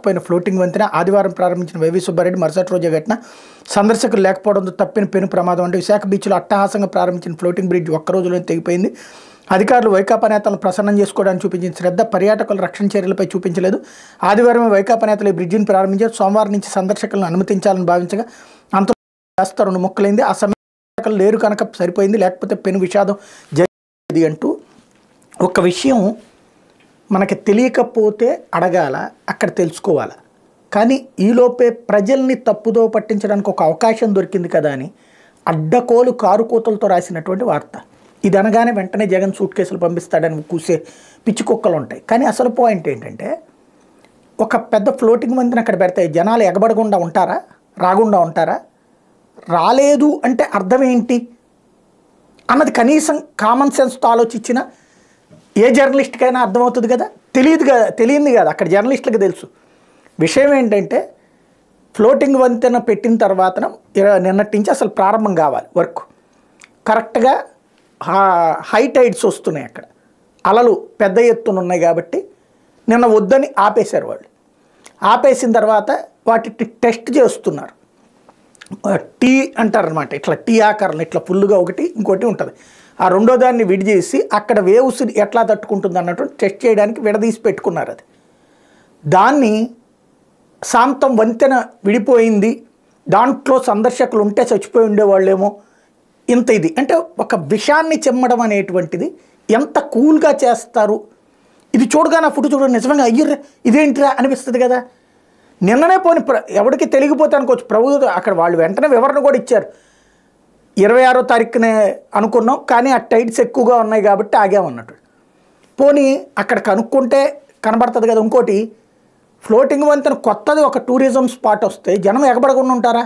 కొట్టుకుపోయిన floating వంతెన ఆదివారం ప్రారంభించిన వైవి సుబ్బారెడ్డి మరుసటి రోజే ఘటన సందర్శకులు లేకపోవడంతో తప్పిన పెను ప్రమాదం అంటే విశాఖ బీచ్లో అట్టహాసంగా ప్రారంభించిన ఫ్లోటింగ్ బ్రిడ్జ్ ఒక్క రోజులోనే తెగిపోయింది. అధికారులు వైకాపా నేతలను ప్రసన్నం చేసుకోవడానికి చూపించిన శ్రద్ధ పర్యాటకుల రక్షణ చర్యలపై చూపించలేదు. ఆదివారం వైకాపా నేతలు ఈ బ్రిడ్జిని ప్రారంభించారు. సోమవారం నుంచి సందర్శకులను అనుమతించాలని భావించగా అంతలో కాస్త 2 ముక్కలైంది. ఆ సమయం లేరు కనుక సరిపోయింది, లేకపోతే పెను విషాదం జరిగింది అంటూ ఒక విషయం మనకి తెలియకపోతే అడగాల, అక్కడ తెలుసుకోవాలి. కానీ ఈలోపే ప్రజల్ని తప్పుదో పట్టించడానికి ఒక అవకాశం దొరికింది కదా అని అడ్డకోలు కారు కూతలతో రాసినటువంటి వార్త. ఇది అనగానే వెంటనే జగన్ సూట్ కేసులు పంపిస్తాడని కూసే పిచ్చి కుక్కలు ఉంటాయి. కానీ అసలు పాయింట్ ఏంటంటే, ఒక పెద్ద ఫ్లోటింగ్ వంతెన అక్కడ పెడితే జనాలు ఎగబడకుండా ఉంటారా, రాకుండా ఉంటారా? రాలేదు అంటే అర్థం ఏంటి అన్నది కనీసం కామన్ సెన్స్తో ఆలోచించిన ఏ జర్నలిస్ట్కైనా అర్థమవుతుంది కదా. తెలియదు కదా, అక్కడ జర్నలిస్టులకు తెలుసు. విషయం ఏంటంటే, ఫ్లోటింగ్ వంతెన పెట్టిన తర్వాత నిన్నటి నుంచి అసలు ప్రారంభం కావాలి వర్క్. కరెక్ట్గా హై టైడ్స్ వస్తున్నాయి, అక్కడ అలలు పెద్ద ఎత్తున ఉన్నాయి కాబట్టి నిన్న వద్దని ఆపేశారు వాళ్ళు. ఆపేసిన తర్వాత వాటి టెస్ట్ చేస్తున్నారు. టీ అంటారనమాట, ఇట్లా టీ ఆకారం ఇట్లా ఫుల్గా ఒకటి ఇంకోటి ఉంటుంది. ఆ రెండో దాన్ని విడిచేసి అక్కడ వేవ్స్ ఎట్లా తట్టుకుంటుంది అన్నట్టు టెస్ట్ చేయడానికి విడదీసి పెట్టుకున్నారు. అది దాన్ని శాంతం వంతెన విడిపోయింది, దాంట్లో సందర్శకులు ఉంటే చచ్చిపోయి ఉండేవాళ్ళేమో, ఇంత ఇది అంటే ఒక విషాన్ని చెమ్మడం అనేటువంటిది ఎంత కూల్గా చేస్తారు. ఇది చూడగా నా ఫుడ్ చూడ నిజంగా అయ్యర్రా ఇదేంటిరా అనిపిస్తుంది కదా. నిన్ననే పోని ఎవరికి తెలియకపోతే అనుకోవచ్చు, ప్రభుత్వం అక్కడ వాళ్ళు వెంటనే వివరణ కూడా ఇచ్చారు. 26వ తారీఖునే అనుకున్నాం, కానీ ఆ టైడ్స్ ఎక్కువగా ఉన్నాయి కాబట్టి ఆగామన్నట్టు. పోనీ అక్కడ కనుక్కుంటే కనబడుతుంది కదా. ఇంకోటి, ఫ్లోటింగ్ వంతెన కొత్తది ఒక టూరిజం స్పాట్ వస్తే జనం ఎగబడకుండా ఉంటారా?